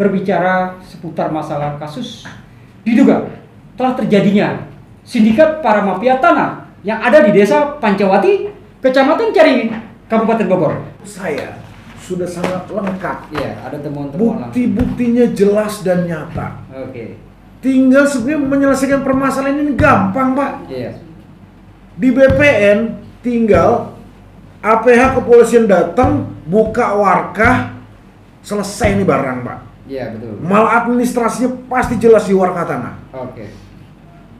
berbicara seputar masalah kasus diduga telah terjadinya sindikat para mafia tanah yang ada di Desa Pancawati, Kecamatan Caringin, Kabupaten Bogor. Saya sudah sangat lengkap. Iya, ada temuan-temuan langsung. Bukti-buktinya jelas dan nyata. Oke. Tinggal sebenarnya menyelesaikan permasalahan ini gampang, Pak. Iya. Di BPN tinggal APH kepolisian datang, buka warkah, selesai ini barang, Pak. Iya, betul. Maladministrasinya pasti jelas di warkah tanah. Oke.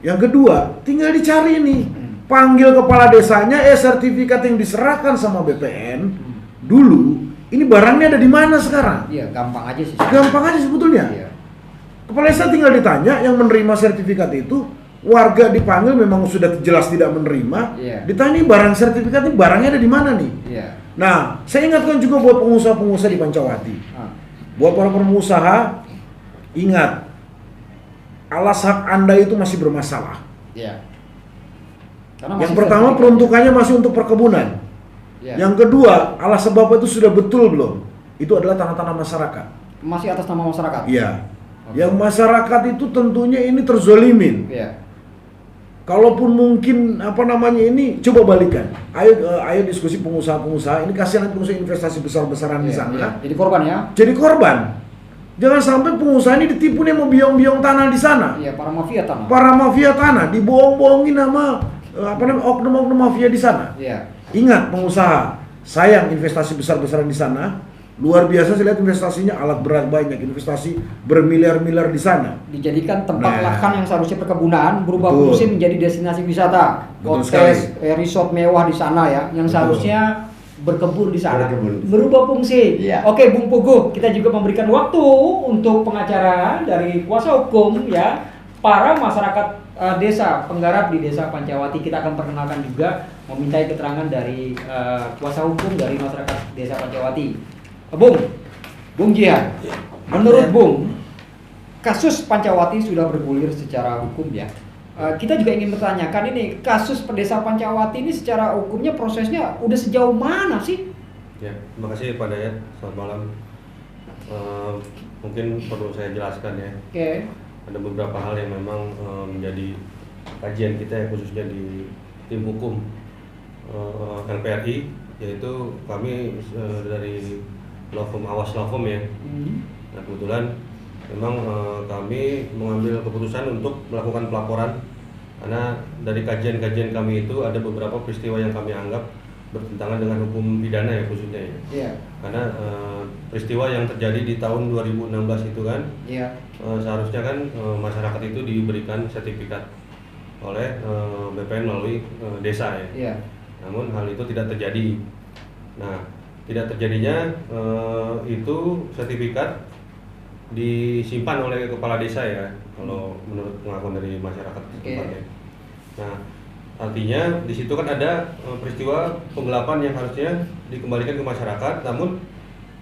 Yang kedua, tinggal dicari nih. Panggil kepala desanya, sertifikat yang diserahkan sama BPN dulu, ini barangnya ada di mana sekarang? Iya, gampang aja sih. Gampang aja sebetulnya. Iya. Kepala desa tinggal ditanya, yang menerima sertifikat itu, warga dipanggil memang sudah jelas tidak menerima. Iya. Ditanya barang sertifikat ini barangnya ada di mana nih? Iya. Nah, saya ingatkan juga buat pengusaha-pengusaha di Pancawati. Buat para pengusaha, ingat, alas hak Anda itu masih bermasalah. Iya. Yang pertama peruntukannya masih untuk perkebunan. Ya. Yang kedua, alas sebab itu sudah betul belum? Itu adalah tanah-tanah masyarakat. Masih atas nama masyarakat. Iya. Oke. Yang masyarakat itu tentunya ini terzolimin. Iya. Kalaupun mungkin ini coba balikan. Ayo diskusi pengusaha-pengusaha. Ini kasihan pengusaha investasi besar-besaran di sana. Iya. Jadi korban ya. Jadi korban. Jangan sampai pengusaha ini ditipu nih mau biong-biong tanah di sana. Iya, para mafia tanah. Para mafia tanah dibohong-bohongin sama oknum-oknum mafia di sana. Iya. Ingat pengusaha, sayang investasi besar-besaran di sana. Luar biasa saya lihat investasinya, alat berat banyak, investasi bermiliar-miliar di sana. Dijadikan tempat lahan yang seharusnya perkebunan berubah Betul. fungsi menjadi destinasi wisata. Betul Hotel, resort mewah di sana ya, yang Betul. seharusnya berkebun di sana. Berkebun. Berubah fungsi. Iya. Oke, Bung Pugu, kita juga memberikan waktu untuk pengacara dari kuasa hukum ya, para masyarakat desa penggarap di Desa Pancawati. Kita akan perkenalkan juga, memintai keterangan dari kuasa hukum dari masyarakat Desa Pancawati. Bung Jihan, menurut Bung, kasus Pancawati sudah bergulir secara hukum ya. Kita juga ingin bertanyakan ini, kasus Desa Pancawati ini secara hukumnya prosesnya udah sejauh mana sih? Ya, terima kasih Pak Dayat. Selamat malam. Mungkin perlu saya jelaskan ya. Oke. Ada beberapa hal yang memang menjadi kajian kita ya, khususnya di tim hukum LPRI, yaitu kami dari law firm Awas Law Firm ya. Nah, kebetulan memang kami mengambil keputusan untuk melakukan pelaporan karena dari kajian-kajian kami itu ada beberapa peristiwa yang kami anggap bertentangan dengan hukum pidana ya khususnya ya. Iya. Karena peristiwa yang terjadi di tahun 2016 itu kan, Iya. seharusnya kan masyarakat itu diberikan sertifikat oleh BPN melalui desa ya. Iya. Namun hal itu tidak terjadi. Nah, tidak terjadinya itu sertifikat disimpan oleh kepala desa ya, kalau menurut pengakuan dari masyarakat tempatnya. Nah, artinya di situ kan ada peristiwa penggelapan yang harusnya dikembalikan ke masyarakat, namun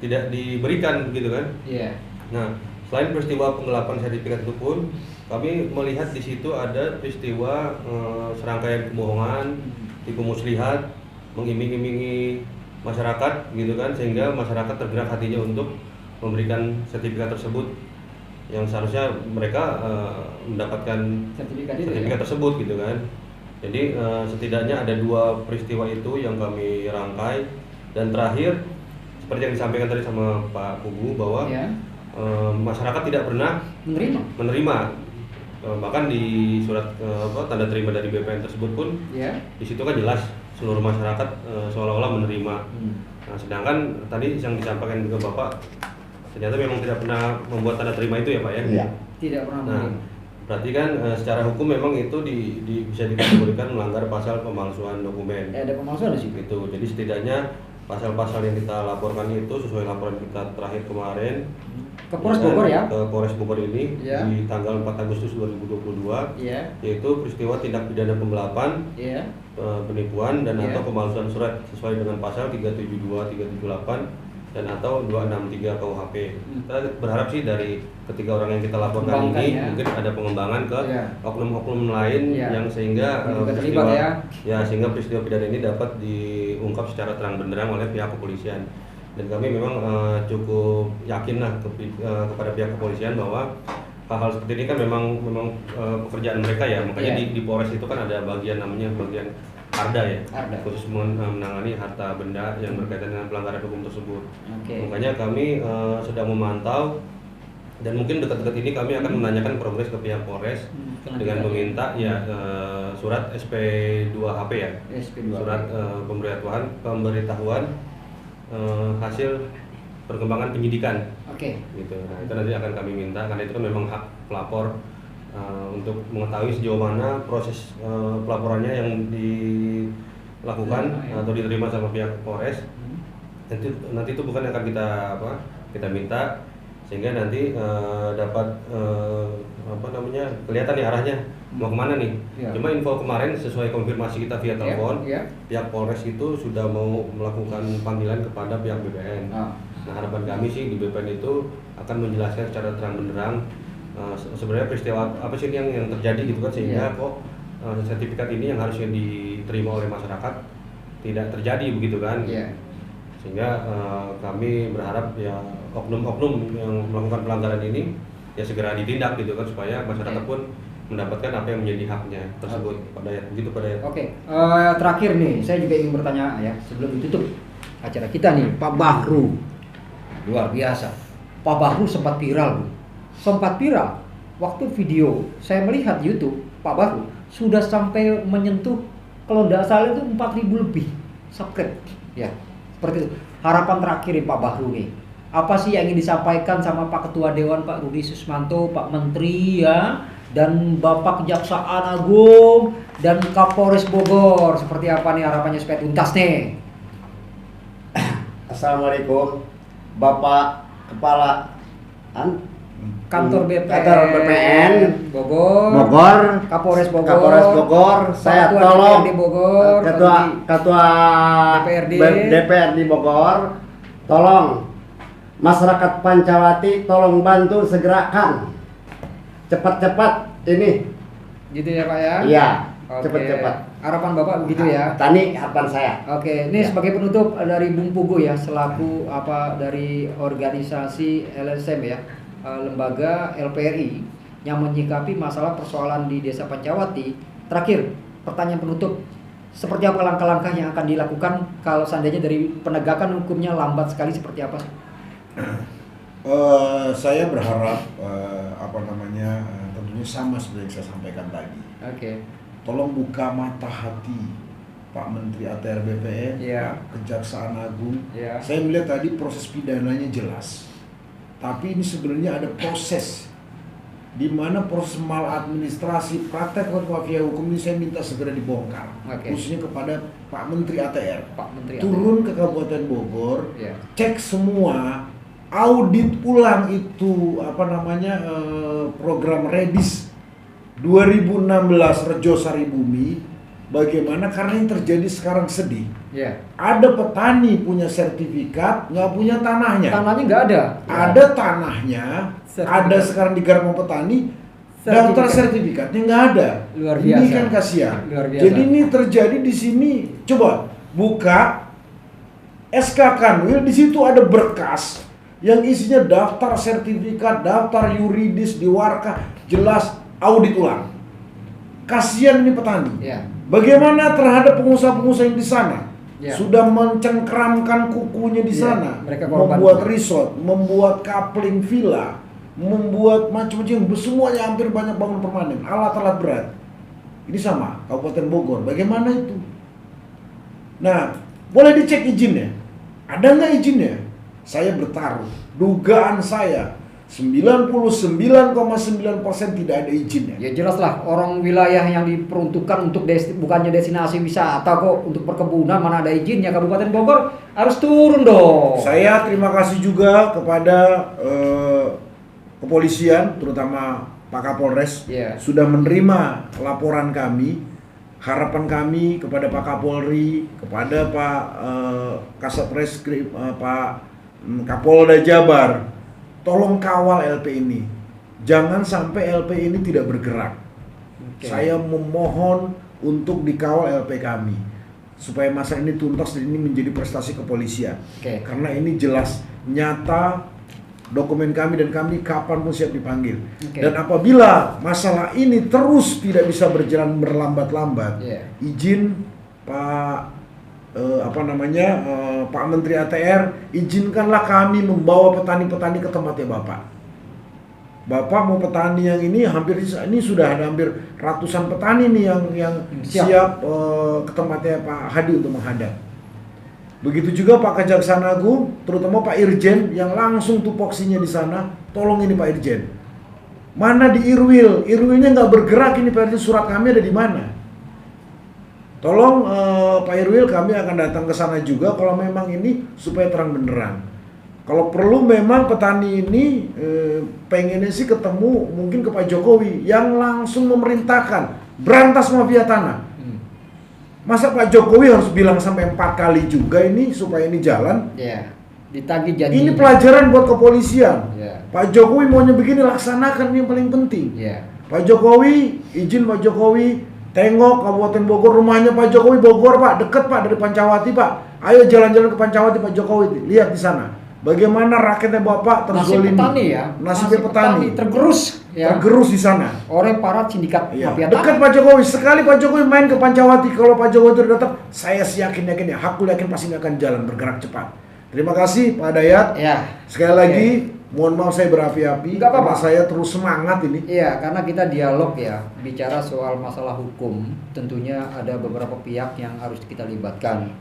tidak diberikan begitu kan? Iya. Nah, selain peristiwa penggelapan sertifikat itu pun, kami melihat di situ ada peristiwa serangkaian kebohongan, tipu muslihat, mengiming-imingi masyarakat gitu kan, sehingga masyarakat tergerak hatinya untuk memberikan sertifikat tersebut yang seharusnya mereka mendapatkan sertifikat tersebut gitu kan. Jadi setidaknya ada 2 peristiwa itu yang kami rangkai, dan terakhir seperti yang disampaikan tadi sama Pak Pugu bahwa masyarakat tidak pernah menerima. Bahkan di surat tanda terima dari BPN tersebut pun di situ kan jelas seluruh masyarakat seolah-olah menerima. Nah, sedangkan tadi yang disampaikan juga Bapak, ternyata memang tidak pernah membuat tanda terima itu ya Pak ya? Iya. Tidak pernah. Nah, berarti kan secara hukum memang itu bisa dikategorikan melanggar pasal pemalsuan dokumen. Ada pemalsuan di situ. Itu. Jadi setidaknya pasal-pasal yang kita laporkan itu sesuai laporan kita terakhir kemarin Ke Polres Bogor ya? Ke Polres Bogor ini Ya. di tanggal 4 Agustus 2022, yaitu peristiwa tindak pidana penggelapan, penipuan dan atau pemalsuan surat sesuai dengan pasal 372, 378 dan atau 263 KUHP. Kita berharap sih dari ketiga orang yang kita laporkan ini mungkin ada pengembangan ke oknum-oknum lain yang sehingga peristiwa sehingga peristiwa pidana ini dapat diungkap secara terang benderang oleh pihak kepolisian. Dan kami memang cukup yakin lah kepada pihak kepolisian bahwa hal-hal seperti ini kan memang pekerjaan mereka ya. Makanya di Polres itu kan ada bagian namanya bagian Arda ya, khusus menangani harta benda yang berkaitan dengan pelanggaran hukum tersebut. Makanya kami sedang memantau, dan mungkin dekat-dekat ini kami akan menanyakan progres ke pihak Polres dengan meminta surat SP2HP ya, surat pemberitahuan hasil perkembangan penyidikan. Gitu. Nah, itu nanti akan kami minta, karena itu kan memang hak pelapor untuk mengetahui sejauh mana proses pelaporannya yang dilakukan atau diterima sama pihak Polres. Nanti itu bukan yang akan kita minta, sehingga nanti dapat kelihatan nih arahnya mau kemana nih. Cuma info kemarin sesuai konfirmasi kita via telepon, pihak Polres itu sudah mau melakukan panggilan kepada pihak BPN. Nah, harapan kami sih di BPN itu akan menjelaskan secara terang benderang sebenarnya peristiwa apa sih yang terjadi gitu kan, sehingga kok sertifikat ini yang harusnya diterima oleh masyarakat tidak terjadi begitu kan. Sehingga kami berharap ya oknum-oknum yang melakukan pelanggaran ini ya segera ditindak gitu kan, supaya masyarakat pun mendapatkan apa yang menjadi haknya tersebut. Terakhir nih, saya juga ingin bertanya ya sebelum ditutup acara kita nih, Pak Bahru. Luar biasa. Pak Bahru sempat viral, Bu. Waktu video saya melihat YouTube, Pak Bahru sudah sampai menyentuh kalau tidak salah itu 4.000 lebih subscribe. Ya, seperti itu. Harapan terakhir nih Pak Bahru nih. Apa sih yang ingin disampaikan sama Pak Ketua Dewan Pak Rudi Susmanto, Pak Menteri ya, dan Bapak Kejaksaan Agung dan Kapolres Bogor? Seperti apa nih harapannya supaya tuntas nih? Assalamualaikum Bapak Kepala Kantor BPN Bogor, Kapolres Bogor, saya Ketua tolong DPRD Bogor, Ketua DPRD Bogor, tolong masyarakat Pancawati tolong bantu segerakan cepat-cepat ini. Gitu ya Pak ya? Iya, cepat-cepat. Harapan Bapak begitu ya? Tani harapan saya. Ini sebagai penutup dari Bung Pugu ya, selaku dari organisasi LSM ya, lembaga LPRI yang menyikapi masalah persoalan di Desa Pancawati. Terakhir, pertanyaan penutup, seperti apa langkah-langkah yang akan dilakukan kalau seandainya dari penegakan hukumnya lambat sekali, seperti apa? Saya berharap tentunya sama seperti yang saya sampaikan tadi. Tolong buka mata hati Pak Menteri ATR BPN, Pak Kejaksaan Agung. Saya melihat tadi proses pidananya jelas, tapi ini sebenarnya ada proses di mana proses maladministrasi praktek mafia hukum ini saya minta segera dibongkar, khususnya kepada Pak Menteri ATR. Turun ke Kabupaten Bogor, cek semua, audit ulang itu program Redis 2016 Rejo Saribumi. Bagaimana, karena yang terjadi sekarang sedih. Ada petani punya sertifikat, nggak punya tanahnya. Tanahnya nggak ada. Ada tanahnya, ada sekarang digarap sama petani, daftar sertifikatnya nggak ada. Luar biasa. Ini kan kasihan. Jadi ini terjadi di sini. Coba buka SK Kanwil, di situ ada berkas yang isinya daftar sertifikat, daftar yuridis di Warka, jelas audit ulang. Kasihan ini petani. Bagaimana terhadap pengusaha-pengusaha yang di sana? Sudah mencengkramkan kukunya di sana, membuat resort, membuat coupling villa, membuat macam-macam, semuanya hampir banyak bangun permanen, alat-alat berat. Ini sama Kabupaten Bogor. Bagaimana itu? Nah, boleh dicek izinnya. Ada nggak izinnya? Saya bertaruh, dugaan saya 99,9% tidak ada izinnya. Ya jelas lah, orang wilayah yang diperuntukkan untuk bukannya destinasi wisata kok, untuk perkebunan mana ada izinnya. Kabupaten Bogor harus turun dong. Saya terima kasih juga kepada kepolisian, terutama Pak Kapolres, sudah menerima laporan kami. Harapan kami kepada Pak Kapolri, kepada Pak Kasat Reskrim, Pak Kapolda Jabar, tolong kawal LP ini. Jangan sampai LP ini tidak bergerak. Saya memohon untuk dikawal LP kami. supaya masalah ini tuntas dan ini menjadi prestasi kepolisian. Oke. Karena ini jelas nyata dokumen kami dan kami kapan pun siap dipanggil. Oke. Dan apabila masalah ini terus tidak bisa berjalan berlambat-lambat, izin Pak Pak Menteri ATR, izinkanlah kami membawa petani-petani ke tempatnya Bapak. Bapak mau petani yang ini sudah ada hampir ratusan petani nih yang siap ke tempatnya Pak Hadi untuk menghadap. Begitu juga Pak Kejaksaan Agung, terutama Pak Irjen yang langsung tupoksinya di sana. Tolong ini Pak Irjen, mana di Irwil? Irwilnya nggak bergerak ini Pak Irjen, surat kami ada di mana? Tolong Pak Irwil, kami akan datang ke sana juga kalau memang ini supaya terang benderang. Kalau perlu memang petani ini pengennya sih ketemu mungkin ke Pak Jokowi yang langsung memerintahkan berantas mafia tanah. Masa Pak Jokowi harus bilang sampai 4 kali juga ini supaya ini jalan? Ditagih janji. Ini pelajaran buat kepolisian. Pak Jokowi maunya begini, laksanakan, ini yang paling penting. Pak Jokowi, izin Pak Jokowi, tengok Kabupaten Bogor, rumahnya Pak Jokowi Bogor Pak, deket Pak dari Pancawati Pak. Ayo jalan-jalan ke Pancawati Pak Jokowi, lihat di sana. Bagaimana rakyatnya Bapak terzolimi. Nasib petani tergerus tergerus di sana oleh para sindikat mafia tanah. Dekat Pak Jokowi, sekali Pak Jokowi main ke Pancawati, kalau Pak Jokowi itu datang, saya yakin ya, aku yakin pasti akan jalan bergerak cepat. Terima kasih Pak Dayat. Sekali lagi mohon maaf saya berapi-api karena saya terus semangat ini. Karena kita dialog ya, bicara soal masalah hukum, tentunya ada beberapa pihak yang harus kita libatkan.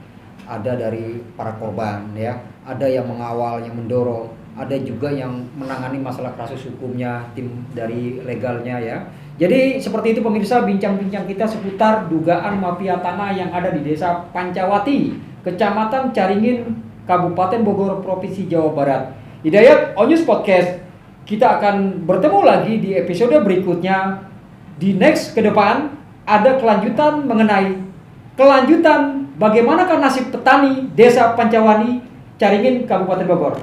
Ada dari para korban ya, ada yang mengawal, yang mendorong, ada juga yang menangani masalah kasus hukumnya, tim dari legalnya ya. Jadi seperti itu pemirsa, bincang-bincang kita seputar dugaan mafia tanah yang ada di Desa Pancawati, Kecamatan Caringin, Kabupaten Bogor, Provinsi Jawa Barat. Hidayat On News Podcast, kita akan bertemu lagi di episode berikutnya. Di next ke depan ada kelanjutan mengenai bagaimanakah nasib petani Desa Pancawati, Caringin, Kabupaten Bogor.